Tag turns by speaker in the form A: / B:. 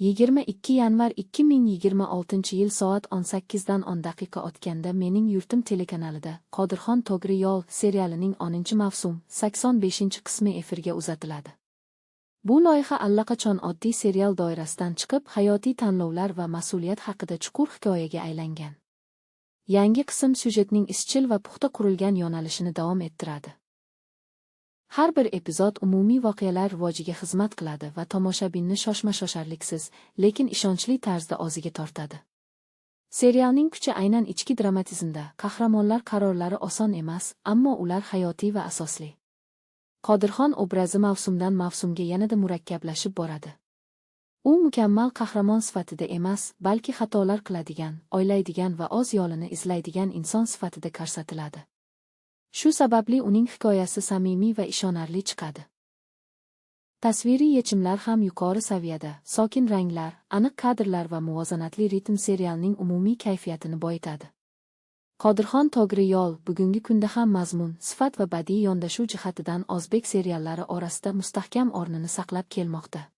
A: 22 yanvar 2026-yil soat 18 dan 10 daqiqa o'tganda Mening yurtim telekanalida Qodirxon Togri Yo'l serialining 10-mavsum 85-qismi efirga uzatiladi. Bu loyiha allaqachon oddiy serial doirasidan chiqib, hayotiy tanlovlar va mas'uliyat haqida chuqur hikoyaga aylangan. Yangi qism syujetning izchil va puxta qurilgan yo'nalishini davom ettiradi. Har bir epizod umumiy voqealar rivojiga xizmat qiladi va tomoshabinni shoshma-shosharliksiz, lekin ishonchli tarzda o'ziga tortadi. Serialning kuchi aynan ichki dramatizmda. Qahramonlar qarorlari oson emas, ammo ular hayotiy va asosli. Qodirxon obrazi mavsumdan mavsumga yanada murakkablashib boradi. U mukammal qahramon sifatida emas, balki xatolar qiladigan, o'ylaydigan va o'z yo'lini izlaydigan inson sifatida ko'rsatiladi. Shu sababli uning hikoyasi samimiy va ishonarli chiqadi. Tasviriy yechimlar ham yuqori saviyada, sokin ranglar, aniq kadrlar va muvozanatli ritm serialning umumiy kayfiyatini boyitadi. Qodirxon Togri Yo'l bugungi kunda ham mazmun, sifat va badiiy yondashuv jihatidan o'zbek seriallari orasida mustahkam o'rnini saqlab kelmoqda.